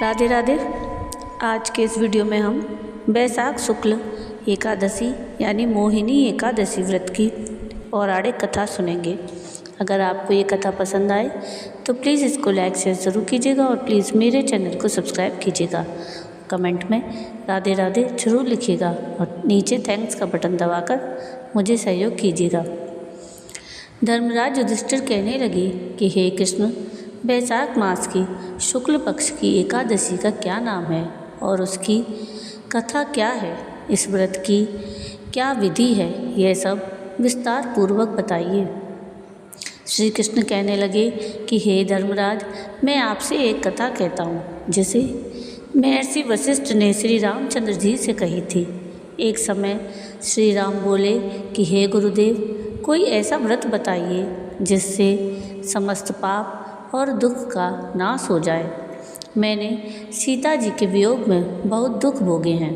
राधे राधे। आज के इस वीडियो में हम बैसाख शुक्ल एकादशी यानी मोहिनी एकादशी व्रत की पौराणिक कथा सुनेंगे। अगर आपको ये कथा पसंद आए तो प्लीज़ इसको लाइक शेयर ज़रूर कीजिएगा और प्लीज़ मेरे चैनल को सब्सक्राइब कीजिएगा। कमेंट में राधे राधे ज़रूर लिखिएगा और नीचे थैंक्स का बटन दबाकर मुझे सहयोग कीजिएगा। धर्मराज युधिष्ठिर कहने लगे कि हे कृष्ण, बैसाख मास की शुक्ल पक्ष की एकादशी का क्या नाम है और उसकी कथा क्या है, इस व्रत की क्या विधि है, यह सब विस्तार पूर्वक बताइए। श्री कृष्ण कहने लगे कि हे धर्मराज, मैं आपसे एक कथा कहता हूँ जिसे महर्षि वशिष्ठ ने श्री रामचंद्र जी से कही थी। एक समय श्री राम बोले कि हे गुरुदेव, कोई ऐसा व्रत बताइए जिससे समस्त पाप और दुख का नाश हो जाए। मैंने सीता जी के वियोग में बहुत दुख भोगे हैं।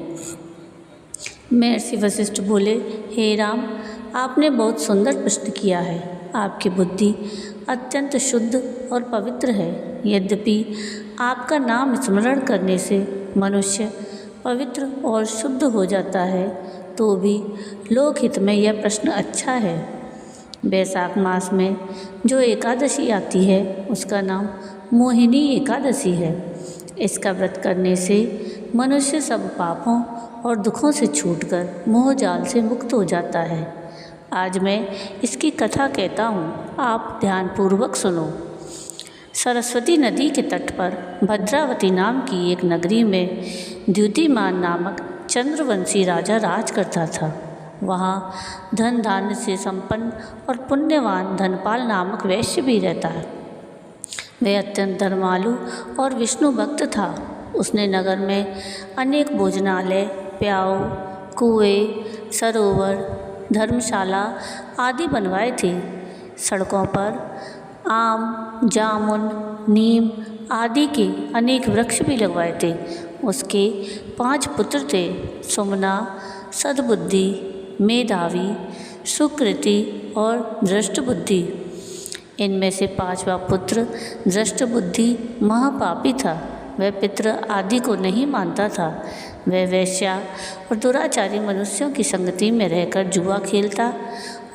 महर्षि वशिष्ठ बोले, हे राम, आपने बहुत सुंदर प्रश्न किया है। आपकी बुद्धि अत्यंत शुद्ध और पवित्र है। यद्यपि आपका नाम स्मरण करने से मनुष्य पवित्र और शुद्ध हो जाता है, तो भी लोकहित में यह प्रश्न अच्छा है। बैसाख मास में जो एकादशी आती है उसका नाम मोहिनी एकादशी है। इसका व्रत करने से मनुष्य सब पापों और दुखों से छूटकर मोह जाल से मुक्त हो जाता है। आज मैं इसकी कथा कहता हूँ, आप ध्यानपूर्वक सुनो। सरस्वती नदी के तट पर भद्रावती नाम की एक नगरी में द्युतिमान नामक चंद्रवंशी राजा राज करता था। वहाँ धन धान्य से संपन्न और पुण्यवान धनपाल नामक वैश्य भी रहता है। वह अत्यंत धर्मालु और विष्णु भक्त था। उसने नगर में अनेक भोजनालय, प्याऊ, कुएं, सरोवर, धर्मशाला आदि बनवाए थे। सड़कों पर आम, जामुन, नीम आदि के अनेक वृक्ष भी लगवाए थे। उसके 5 पुत्र थे, सुमना, सद्बुद्धि, मेधावी, सुकृति और दृष्टबुद्धि। इनमें से 5वां पुत्र दृष्टबुद्धि महापापी था। वह पितृ आदि को नहीं मानता था। वह वेश्या और दुराचारी मनुष्यों की संगति में रहकर जुआ खेलता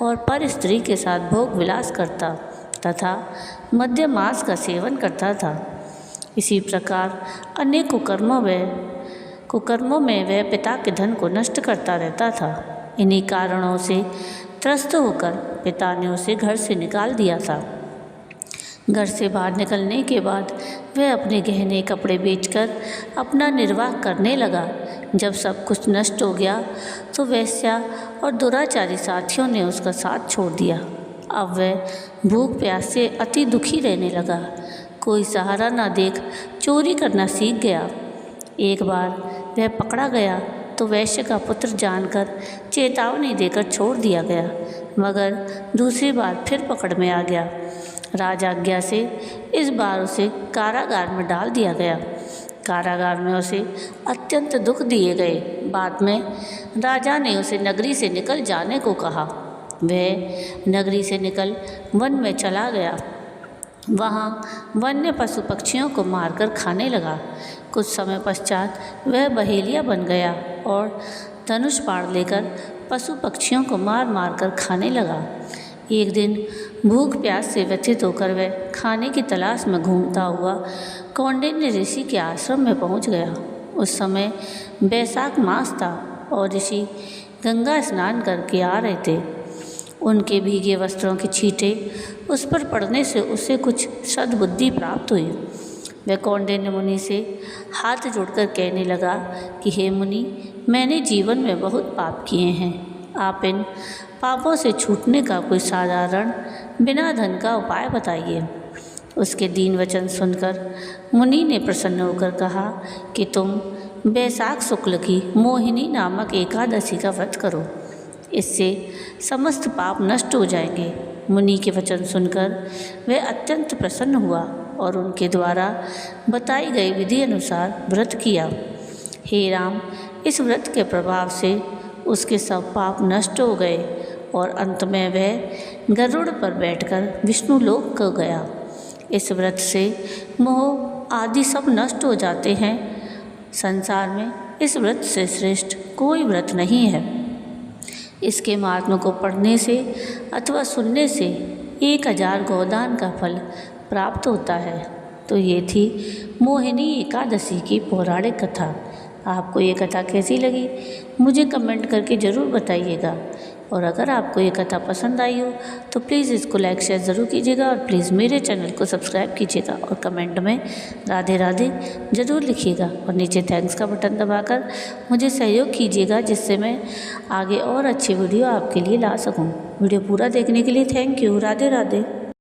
और पर स्त्री के साथ भोग विलास करता तथा मद्य मांस का सेवन करता था। इसी प्रकार अनेक कुकर्मों में वह पिता के धन को नष्ट करता रहता था। इन्हीं कारणों से त्रस्त होकर पिता ने उसे घर से निकाल दिया था। घर से बाहर निकलने के बाद वह अपने गहने कपड़े बेचकर अपना निर्वाह करने लगा। जब सब कुछ नष्ट हो गया तो वेश्या और दुराचारी साथियों ने उसका साथ छोड़ दिया। अब वह भूख प्यास से अति दुखी रहने लगा। कोई सहारा न देख चोरी करना सीख गया। एक बार वह पकड़ा गया तो वैश्य का पुत्र जानकर चेतावनी देकर छोड़ दिया गया, मगर दूसरी बार फिर पकड़ में आ गया। राजाज्ञा से इस बार उसे कारागार में डाल दिया गया। कारागार में उसे अत्यंत दुख दिए गए। बाद में राजा ने उसे नगरी से निकल जाने को कहा। वह नगरी से निकल वन में चला गया। वहाँ वन्य पशु पक्षियों को मारकर खाने लगा। कुछ समय पश्चात वह बहेलिया बन गया और धनुष बाण लेकर पशु पक्षियों को मार मार कर खाने लगा। एक दिन भूख प्यास से व्यथित होकर वह खाने की तलाश में घूमता हुआ कौंडिन्य ऋषि के आश्रम में पहुंच गया। उस समय बैसाख मास था और ऋषि गंगा स्नान करके आ रहे थे। उनके भीगे वस्त्रों की छींटे उस पर पड़ने से उसे कुछ सद्बुद्धि प्राप्त हुई। वह कौंडिन्य मुनि से हाथ जोड़कर कहने लगा कि हे मुनि, मैंने जीवन में बहुत पाप किए हैं। आप इन पापों से छूटने का कोई साधारण बिना धन का उपाय बताइए। उसके दीन वचन सुनकर मुनि ने प्रसन्न होकर कहा कि तुम बैसाख शुक्ल की मोहिनी नामक एकादशी का व्रत करो। इससे समस्त पाप नष्ट हो जाएंगे। मुनि के वचन सुनकर वह अत्यंत प्रसन्न हुआ और उनके द्वारा बताई गई विधि अनुसार व्रत किया। हे राम, इस व्रत के प्रभाव से उसके सब पाप नष्ट हो गए और अंत में वह गरुड़ पर बैठकर विष्णु लोक को गया। इस व्रत से मोह आदि सब नष्ट हो जाते हैं। संसार में इस व्रत से श्रेष्ठ कोई व्रत नहीं है। इसके महात्म्य को पढ़ने से अथवा सुनने से 1000 गोदान का फल प्राप्त होता है। तो ये थी मोहिनी एकादशी की पौराणिक कथा। आपको ये कथा कैसी लगी मुझे कमेंट करके ज़रूर बताइएगा। और अगर आपको ये कथा पसंद आई हो तो प्लीज़ इसको लाइक शेयर ज़रूर कीजिएगा और प्लीज़ मेरे चैनल को सब्सक्राइब कीजिएगा और कमेंट में राधे राधे ज़रूर लिखिएगा और नीचे थैंक्स का बटन दबाकर मुझे सहयोग कीजिएगा, जिससे मैं आगे और अच्छी वीडियो आपके लिए ला सकूं। वीडियो पूरा देखने के लिए थैंक यू। राधे राधे।